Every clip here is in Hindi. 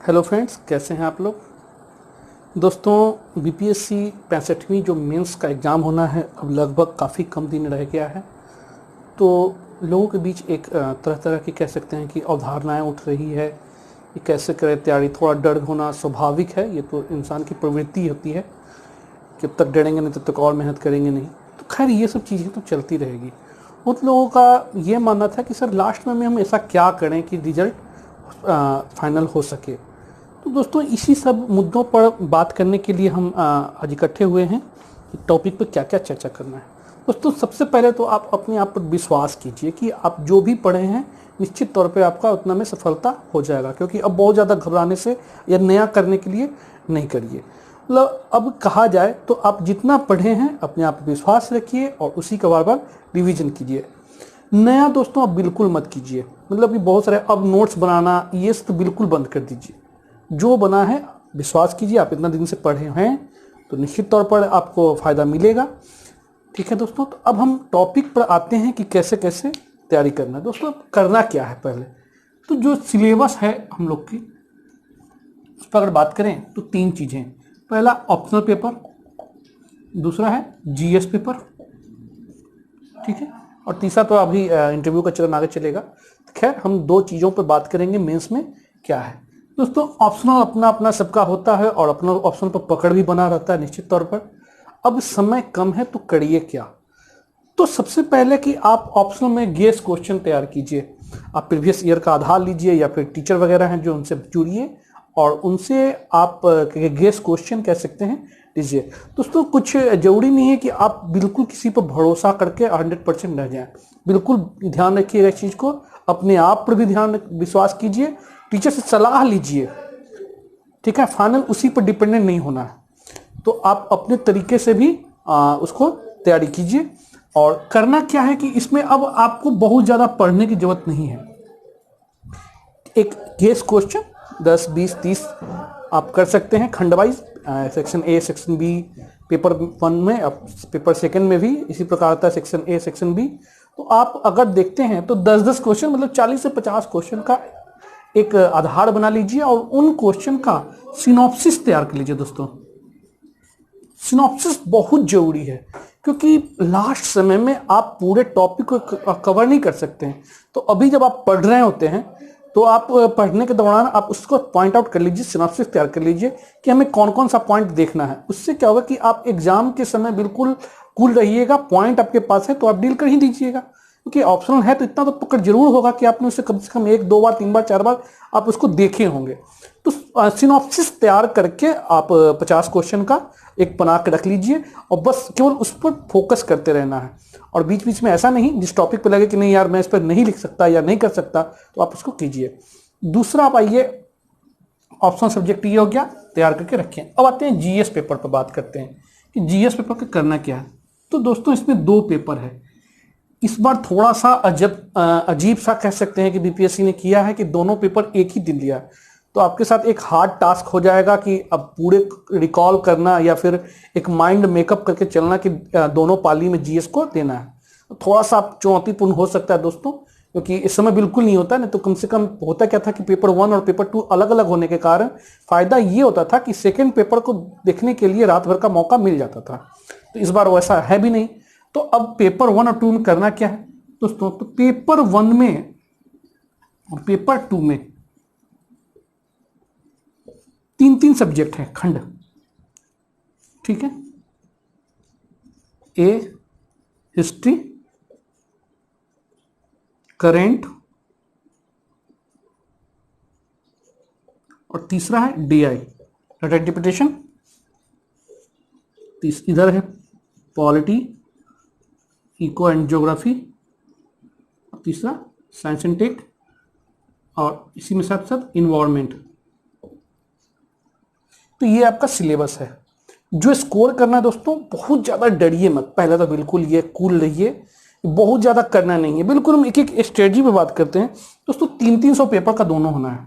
हेलो फ्रेंड्स, कैसे हैं आप लोग। दोस्तों, बीपीएससी 65वीं जो मेंस का एग्ज़ाम होना है अब लगभग काफ़ी कम दिन रह गया है। तो लोगों के बीच एक तरह तरह की कह सकते हैं कि अवधारणाएं उठ रही है कि कैसे करें तैयारी। थोड़ा डर होना स्वाभाविक है, ये तो इंसान की प्रवृत्ति होती है कि जब तक डरेंगे नहीं तब तक और मेहनत करेंगे नहीं। तो खैर ये सब चीज़ें तो चलती रहेगी। उन लोगों का ये मानना था कि सर लास्ट में हम ऐसा क्या करें कि रिजल्ट फाइनल हो सके। तो दोस्तों, इसी सब मुद्दों पर बात करने के लिए हम आज इकट्ठे हुए हैं कि टॉपिक पर क्या क्या चर्चा करना है। दोस्तों, सबसे पहले तो आप अपने आप पर विश्वास कीजिए कि आप जो भी पढ़े हैं निश्चित तौर पे आपका उतना में सफलता हो जाएगा, क्योंकि अब बहुत ज़्यादा घबराने से या नया करने के लिए नहीं करिए। मतलब अब कहा जाए तो आप जितना पढ़े हैं अपने आप पर विश्वास रखिए और उसी का बार बार रिविजन कीजिए। नया दोस्तों आप बिल्कुल मत कीजिए, मतलब कि बहुत सारे अब नोट्स बनाना ये सब तो बिल्कुल बंद कर दीजिए। जो बना है विश्वास कीजिए, आप इतना दिन से पढ़े हैं तो निश्चित तौर पर आपको फ़ायदा मिलेगा। ठीक है दोस्तों, तो अब हम टॉपिक पर आते हैं कि कैसे कैसे तैयारी करना है। दोस्तों, करना क्या है पहले तो जो सिलेबस है हम लोग की उस पर अगर बात करें तो 3 चीज़ें। पहला ऑप्शनल पेपर, दूसरा है जीएस पेपर, ठीक है, और तीसरा तो अभी इंटरव्यू का चरण आगे चलेगा। खैर हम 2 चीज़ों पर बात करेंगे मेंस में क्या है। दोस्तों, ऑप्शनल अपना अपना सबका होता है और अपना ऑप्शनल पर पकड़ भी बना रहता है निश्चित तौर पर। अब समय कम है तो करिए क्या। तो सबसे पहले कि आप ऑप्शनल में गेस क्वेश्चन तैयार कीजिए। आप प्रीवियस ईयर का आधार लीजिए या फिर टीचर वगैरह हैं जो उनसे जुड़िए और उनसे आप गेस क्वेश्चन कह सकते हैं लीजिए। दोस्तों, कुछ जरूरी नहीं है कि आप बिल्कुल किसी पर भरोसा करके 100% रह जाएं। बिल्कुल ध्यान रखिएगा इस चीज़ को, अपने आप पर भी विश्वास कीजिए, टीचर से सलाह लीजिए, ठीक है। फाइनल उसी पर डिपेंडेंट नहीं होना है। तो आप अपने तरीके से भी उसको तैयारी कीजिए। और करना क्या है कि इसमें अब आपको बहुत ज़्यादा पढ़ने की जरूरत नहीं है। एक गेस क्वेश्चन 10, 20, 30 आप कर सकते हैं खंड wise, section A, section B. Paper 1 में, अब पेपर 2 में भी इसी प्रकार आता है, सेक्शन ए, सेक्शन बी। तो आप अगर देखते हैं तो 10-10 क्वेश्चन, मतलब 40 से 50 क्वेश्चन का एक आधार बना लीजिए और उन क्वेश्चन का सिनॉप्सिस तैयार कर लीजिए। दोस्तों, सिनॉप्सिस बहुत जरूरी है क्योंकि लास्ट समय में आप पूरे टॉपिक को कवर नहीं कर सकते हैं। तो अभी जब आप पढ़ रहे होते हैं तो आप पढ़ने के दौरान आप उसको पॉइंट आउट कर लीजिए, सिनॉप्सिस तैयार कर लीजिए कि हमें कौन कौन सा पॉइंट देखना है। उससे क्या होगा कि आप एग्जाम के समय बिल्कुल कूल रहिएगा। पॉइंट आपके पास है तो आप डील कर ही दीजिएगा, क्योंकि ऑप्शनल है तो इतना तो पकड़ जरूर होगा कि आपने उसे कम से कम 1, 2 बार, 3 बार, 4 बार आप उसको देखे होंगे। तो सिनॉप्सिस तैयार करके आप 50 क्वेश्चन का एक बना के रख लीजिए और बस केवल उस पर फोकस करते रहना है। और बीच बीच में ऐसा नहीं जिस टॉपिक पे लगे कि नहीं यार मैं इस पर नहीं लिख सकता या नहीं कर सकता, तो आप उसको कीजिए। दूसरा, आप आइए, ऑप्शनल सब्जेक्ट ये हो गया, तैयार करके रखें। अब आते हैं जीएस पेपर पर बात करते हैं कि जीएस पेपर का करना क्या है। तो दोस्तों, इसमें 2 पेपर है। इस बार थोड़ा सा अजीब सा कह सकते हैं कि बीपीएससी ने किया है कि दोनों पेपर एक ही दिन लिया। तो आपके साथ एक हार्ड टास्क हो जाएगा कि अब पूरे रिकॉल करना या फिर एक माइंड मेकअप करके चलना कि दोनों पाली में जीएस को देना है। तो थोड़ा सा चुनौतीपूर्ण हो सकता है दोस्तों, क्योंकि इस समय बिल्कुल नहीं होता नहीं तो कम से कम होता क्या था कि पेपर 1 और पेपर 2 अलग अलग होने के कारण फायदा ये होता था कि सेकेंड पेपर को देखने के लिए रात भर का मौका मिल जाता था। तो इस बार वैसा है भी नहीं। तो अब पेपर 1 और 2 में करना क्या है दोस्तों। तो पेपर 1 में और पेपर 2 में 3-3 सब्जेक्ट है, खंड, ठीक है। ए हिस्ट्री, करेंट और तीसरा है डीआई, डाटा इंटरप्रिटेशन। इधर है पॉलिटी, इको एंड ज्योग्राफी, और तीसरा साइंस एंड टेक, और इसी में साथ साथ इन्वायरमेंट। तो ये आपका सिलेबस है जो स्कोर करना है। दोस्तों, बहुत ज़्यादा डरिए मत, पहले तो बिल्कुल ये कूल रहिए, बहुत ज़्यादा करना नहीं है। बिल्कुल हम एक एक स्ट्रेटजी पे बात करते हैं। दोस्तों, 300 पेपर का दोनों होना है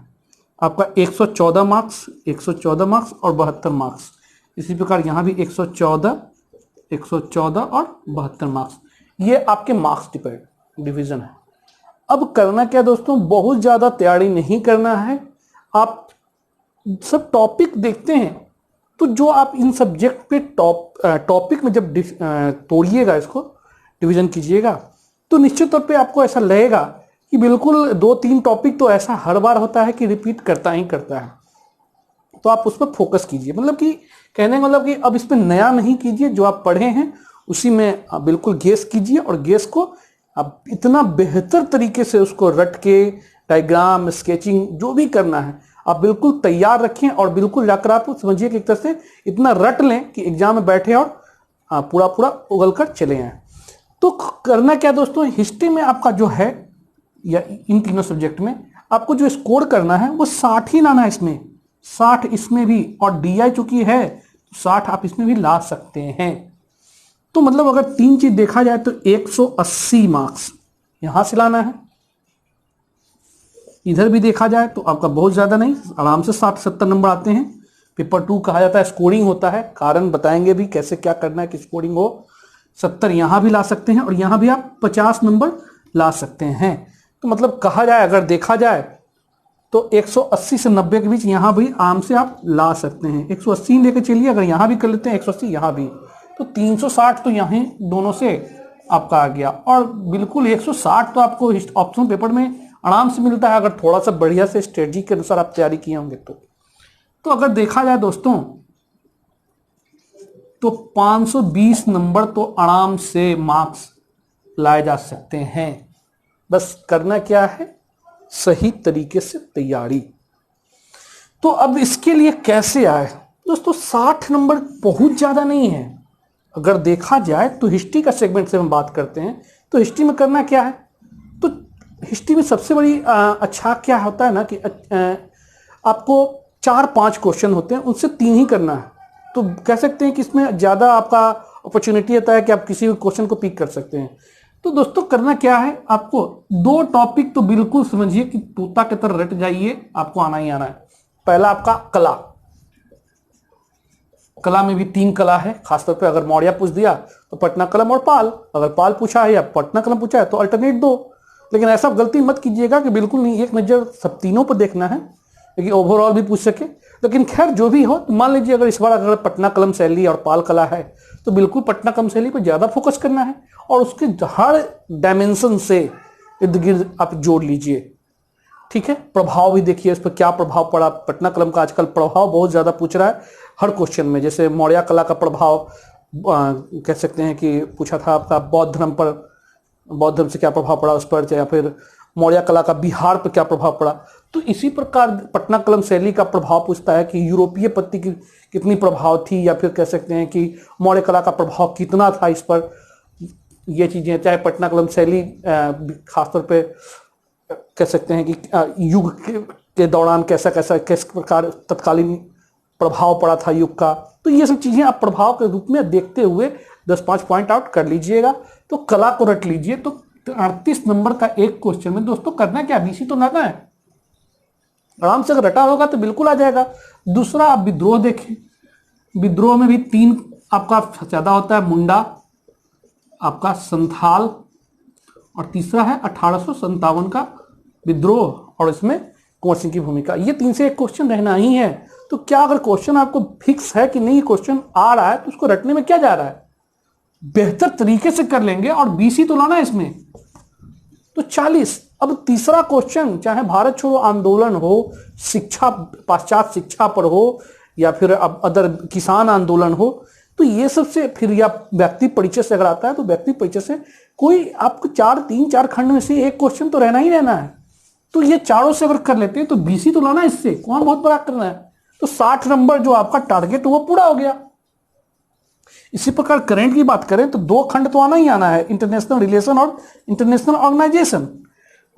आपका। 114 मार्क्स, 114 मार्क्स और 72 मार्क्स। इसी प्रकार यहाँ भी 114, 114 और 72 मार्क्स। ये आपके मार्क्स डिवीजन है। अब करना क्या दोस्तों, बहुत ज़्यादा तैयारी नहीं करना है। आप सब टॉपिक देखते हैं, तो जो आप इन सब्जेक्ट पे टॉपिक में जब तोड़िएगा, इसको डिवीजन कीजिएगा, तो निश्चित तौर पे आपको ऐसा लगेगा कि बिल्कुल 2-3 टॉपिक तो ऐसा हर बार होता है कि रिपीट करता ही करता है। तो आप उस पर फोकस कीजिए, मतलब कि कहने का मतलब कि अब इसमें नया नहीं कीजिए, जो आप पढ़े हैं उसी में आप बिल्कुल गेस कीजिए, और गेस को आप इतना बेहतर तरीके से उसको रट के डायग्राम स्केचिंग जो भी करना है आप बिल्कुल तैयार रखें, और बिल्कुल जाकर आप समझिए कि एक तरह से इतना रट लें कि एग्जाम में बैठे और पूरा पूरा उगल कर चले आए। तो करना क्या दोस्तों, हिस्ट्री में आपका जो है या इन तीनों सब्जेक्ट में आपको जो स्कोर करना है वो 60 ही लाना है, इसमें 60 इसमें भी, और DI चूंकि है 60 आप इसमें भी ला सकते हैं। तो मतलब अगर 3 चीज देखा जाए तो 180 मार्क्स यहां से लाना है, इधर भी देखा जाए तो आपका बहुत ज्यादा नहीं, आराम से 60-70 नंबर आते हैं। पेपर 2 कहा जाता है स्कोरिंग होता है, कारण बताएंगे भी कैसे क्या करना है कि स्कोरिंग हो। 70 यहां भी ला सकते हैं, और यहां भी आप 50 नंबर ला सकते हैं। तो मतलब कहा जाए, अगर देखा जाए तो 180 से 90 के बीच यहां भी आराम से आप ला सकते हैं। 180 लेके चलिए, अगर यहां भी कर लेते हैं 180 यहां भी, तो 360 तो यहां दोनों से आपका आ गया, और बिल्कुल 160 तो आपको ऑप्शनल पेपर में आराम से मिलता है, अगर थोड़ा सा बढ़िया से स्ट्रेटजी के अनुसार आप तैयारी किए होंगे तो अगर देखा जाए दोस्तों तो 520 नंबर तो आराम से मार्क्स लाए जा सकते हैं। बस करना क्या है, सही तरीके से तैयारी। तो अब इसके लिए कैसे आए दोस्तों, 60 नंबर बहुत ज्यादा नहीं है। अगर देखा जाए तो हिस्ट्री का सेगमेंट से हम बात करते हैं, तो हिस्ट्री में करना क्या है, तो हिस्ट्री में सबसे बड़ी अच्छा क्या होता है ना कि आपको 4-5 क्वेश्चन होते हैं, उनसे 3 ही करना है। तो कह सकते हैं कि इसमें ज्यादा आपका अपॉर्चुनिटी होता है कि आप किसी भी क्वेश्चन को पिक कर सकते हैं। तो दोस्तों करना क्या है, आपको 2 टॉपिक तो बिल्कुल समझिए कि तोता की तरह रट जाइए, आपको आना ही आना है। पहला आपका कला, कला में भी 3 कला है, खासतौर पे अगर मौर्य पूछ दिया तो पटना कलम और पाल, अगर पाल पूछा है या पटना कलम पूछा है तो अल्टरनेट दो। लेकिन ऐसा गलती मत कीजिएगा कि बिल्कुल नहीं, एक नजर सब तीनों पर देखना है, क्योंकि ओवरऑल भी पूछ सके। लेकिन खैर जो भी हो, तो मान लीजिए अगर इस बार अगर पटना कलम शैली और पाल कला है तो बिल्कुल पटना कलम शैली पर ज्यादा फोकस करना है, और उसके हर डायमेंशन से इर्द गिर्द आप जोड़ लीजिए। ठीक है, प्रभाव भी देखिए, इस पर क्या प्रभाव पड़ा। पटना कलम का आजकल प्रभाव बहुत ज्यादा पूछ रहा है हर क्वेश्चन में। जैसे मौर्य कला का प्रभाव कह सकते हैं कि पूछा था आपका बौद्ध धर्म पर, बौद्ध धर्म से क्या प्रभाव पड़ा उस पर, या फिर मौर्य कला का बिहार पर क्या प्रभाव पड़ा। तो इसी प्रकार पटना कलम शैली का प्रभाव पूछता है कि यूरोपीय पत्ती की कितनी प्रभाव थी, या फिर कह सकते हैं कि मौर्य कला का प्रभाव कितना था इस पर। ये चीजें, चाहे पटना कलम शैली खासतौर पे कह सकते हैं कि युग के दौरान कैसा कैसा किस प्रकार तत्कालीन प्रभाव पड़ा था युग का। तो ये सब चीजें आप प्रभाव के रूप में देखते हुए 10-5 पॉइंट आउट कर लीजिएगा। तो कला को रट लीजिए। तो 38 नंबर का एक क्वेश्चन में दोस्तों करना क्या, बीसी तो लाना है। आराम से अगर रटा होगा तो बिल्कुल आ जाएगा। दूसरा आप विद्रोह देखें, विद्रोह में भी 3 आपका ज्यादा होता है, मुंडा, आपका संथाल, और तीसरा है 1857 का विद्रोह, और इसमें कुंवर सिंह की भूमिका। ये 3 से एक क्वेश्चन रहना ही है। तो क्या अगर क्वेश्चन आपको फिक्स है कि नहीं क्वेश्चन आ रहा है, तो उसको रटने में क्या जा रहा है, बेहतर तरीके से कर लेंगे, और बीसी तो लाना है इसमें। तो 40। अब तीसरा क्वेश्चन, चाहे भारत छोड़ो आंदोलन हो, शिक्षा, पाश्चात्य शिक्षा पर हो, या फिर अब अदर किसान आंदोलन हो, तो ये सबसे फिर, या व्यक्ति परिचय से अगर आता है तो व्यक्ति परिचय से कोई आपको 3-4 खंड में से एक क्वेश्चन तो रहना ही रहना है। तो ये चारों से अगर कर लेते हैं तो बीसी तो लाना है, इससे कौन बहुत बड़ा करना है। तो 60 नंबर जो आपका टारगेट वो पूरा हो गया। इसी प्रकार करंट की बात करें तो 2 खंड तो आना ही आना है, इंटरनेशनल रिलेशन और इंटरनेशनल ऑर्गेनाइजेशन।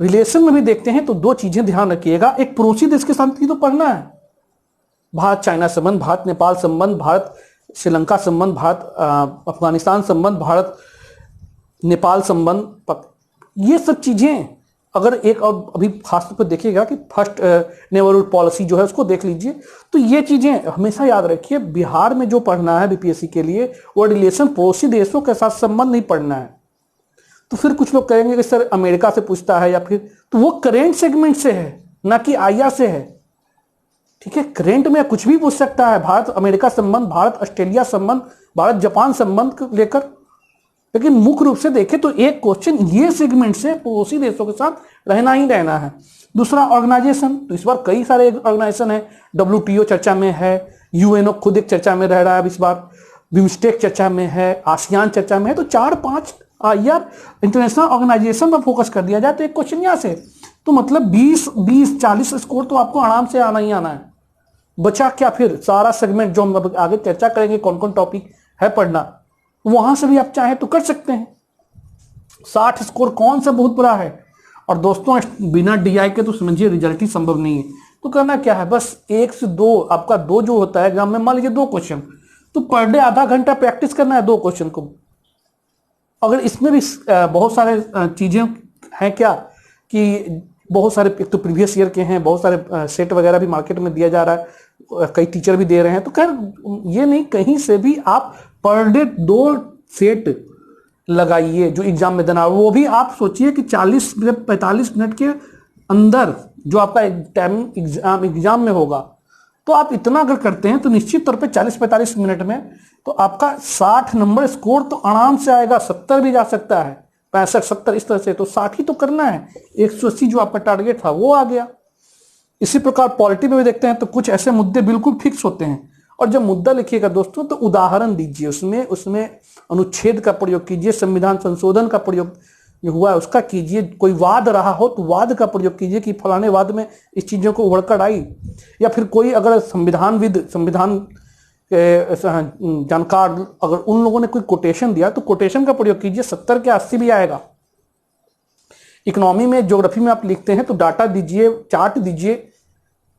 रिलेशन में भी देखते हैं तो 2 चीजें ध्यान रखिएगा, एक पड़ोसी देश के साथ तो पढ़ना है, भारत चाइना संबंध, भारत नेपाल संबंध, भारत श्रीलंका संबंध, भारत अफगानिस्तान संबंध, भारत नेपाल संबंध, ये सब चीजें अगर एक, और अभी खासतौर पर देखिएगा कि फर्स्ट नेवरहुड पॉलिसी जो है उसको देख लीजिए। तो ये चीजें हमेशा याद रखिए, बिहार में जो पढ़ना है बीपीएससी के लिए वो रिलेशन पड़ोसी देशों के साथ संबंध नहीं पढ़ना है। तो फिर कुछ लोग कहेंगे कि सर अमेरिका से पूछता है, या फिर, तो वो करेंट सेगमेंट से है ना कि आईआर से है। ठीक है, करेंट में कुछ भी पूछ सकता है, भारत अमेरिका संबंध, भारत ऑस्ट्रेलिया संबंध, भारत जापान संबंध को लेकर। लेकिन मुख्य रूप से देखें तो एक क्वेश्चन ये सेगमेंट से पड़ोसी देशों के साथ रहना ही रहना है। दूसरा ऑर्गेनाइजेशन, तो इस बार कई सारे ऑर्गेनाइजेशन है, WTO चर्चा में है, UNO खुद एक चर्चा में रह रहा है इस बार, बिम्स्टेक चर्चा में है, आसियान चर्चा में है। तो 4-5 यार इंटरनेशनल ऑर्गेनाइजेशन पर फोकस कर दिया जाए तो एक क्वेश्चन यहाँ से, तो मतलब 20-40 स्कोर तो आपको आराम से आना ही आना है। बचा क्या फिर सारा सेगमेंट जो हम आगे चर्चा करेंगे, कौन कौन टॉपिक है पढ़ना, वहां से भी आप चाहें तो कर सकते हैं। 60 स्कोर कौन सा बहुत बड़ा है। और दोस्तों बिना DI के तो समझिए रिजल्ट ही संभव नहीं है। तो करना क्या है, बस 1 से 2 आपका 2 जो होता है एग्जाम में, मान लीजिए 2 क्वेश्चन, तो पर डे आधा घंटा प्रैक्टिस करना है 2 क्वेश्चन को। अगर इसमें भी बहुत सारे चीजें हैं क्या कि बहुत सारे, एक तो प्रीवियस ईयर के हैं, बहुत सारे सेट वगैरह भी मार्केट में दिया जा रहा है, कई टीचर भी दे रहे हैं। तो खैर ये नहीं, कहीं से भी आप पर डे 2 सेट लगाइए जो एग्जाम में देना। वो भी आप सोचिए कि 40-45 मिनट के अंदर जो आपका टाइम एग्जाम में होगा, तो आप इतना अगर करते हैं तो निश्चित तौर पे 40-45 मिनट में तो आपका 60 नंबर स्कोर तो आराम से आएगा, 70 भी जा सकता है, 65-70 इस तरह से। तो 60 ही तो करना है, 180 जो आपका टारगेट था वो आ गया। इसी प्रकार पॉलिटी में भी देखते हैं तो कुछ ऐसे मुद्दे बिल्कुल फिक्स होते हैं, और जब मुद्दा लिखिएगा दोस्तों तो उदाहरण दीजिए, उसमें अनुच्छेद का प्रयोग कीजिए, संविधान संशोधन का प्रयोग जो हुआ है उसका कीजिए, कोई वाद रहा हो तो वाद का प्रयोग कीजिए कि फलाने वाद में इस चीजों को उभर कर आई, या फिर कोई अगर संविधान जानकार अगर उन लोगों ने कोई कोटेशन दिया तो कोटेशन का प्रयोग कीजिए, 70 के 80 भी आएगा। इकोनॉमी में, ज्योग्राफी में आप लिखते हैं तो डाटा दीजिए, चार्ट दीजिए,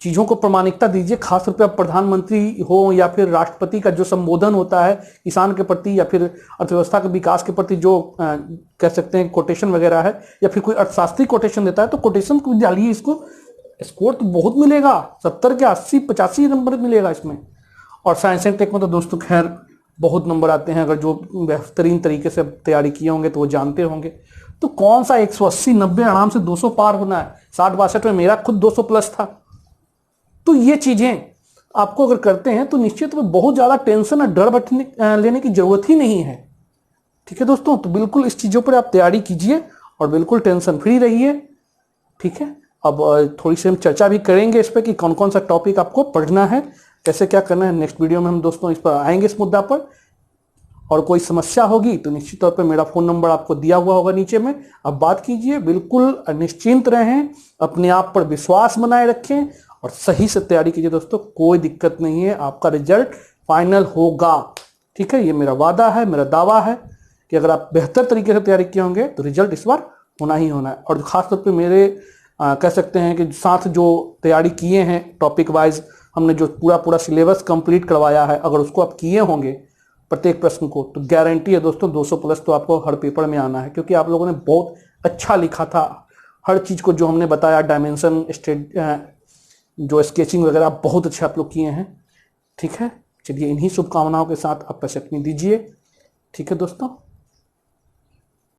चीजों को प्रामाणिकता दीजिए। खास रूप से प्रधानमंत्री हो या फिर राष्ट्रपति का जो संबोधन होता है किसान के प्रति या फिर अर्थव्यवस्था के विकास के प्रति जो कह सकते हैं कोटेशन वगैरह है, या फिर कोई अर्थशास्त्री कोटेशन देता है तो कोटेशन को डालिए, इसको स्कोर तो बहुत मिलेगा, 70 के 80-85 नंबर मिलेगा इसमें। और साइंस एंड टेक में तो दोस्तों खैर बहुत नंबर आते हैं, अगर जो बेहतरीन तरीके से तैयारी किए होंगे तो वो जानते होंगे। तो कौन सा 180-90 आराम से 200 पार होना है, 60-62 में मेरा खुद 200 प्लस था। तो ये चीजें आपको अगर करते हैं तो निश्चित में बहुत ज्यादा टेंशन और डर लेने की जरूरत ही नहीं है। ठीक है दोस्तों, तो बिल्कुल इस चीजों पर आप तैयारी कीजिए और बिल्कुल टेंशन फ्री रहिए। ठीक है, अब थोड़ी सी हम चर्चा भी करेंगे इस पर कि कौन कौन सा टॉपिक आपको पढ़ना है, कैसे क्या करना है। नेक्स्ट वीडियो में हम दोस्तों इस पर आएंगे, इस मुद्दा पर। और कोई समस्या होगी तो निश्चित तौर पे मेरा फोन नंबर आपको दिया हुआ होगा नीचे में, आप बात कीजिए। बिल्कुल निश्चिंत रहें, अपने आप पर विश्वास बनाए रखें और सही से तैयारी कीजिए दोस्तों, कोई दिक्कत नहीं है, आपका रिजल्ट फाइनल होगा। ठीक है, ये मेरा वादा है, मेरा दावा है कि अगर आप बेहतर तरीके से तैयारी किए होंगे तो रिजल्ट इस बार होना ही होना है। और खासतौर पर मेरे कह सकते हैं कि साथ जो तैयारी किए हैं टॉपिक वाइज, हमने जो पूरा सिलेबस कंप्लीट करवाया है, अगर उसको आप किए होंगे प्रत्येक प्रश्न को, तो गारंटी है दोस्तों 200 प्लस तो आपको हर पेपर में आना है, क्योंकि आप लोगों ने बहुत अच्छा लिखा था। हर चीज को जो हमने बताया, डायमेंशन, जो स्केचिंग वगैरह बहुत अच्छे आप लोग किए हैं। ठीक है, चलिए इन्हीं शुभकामनाओं के साथ आप पैसे अपनी दीजिए। ठीक है दोस्तों।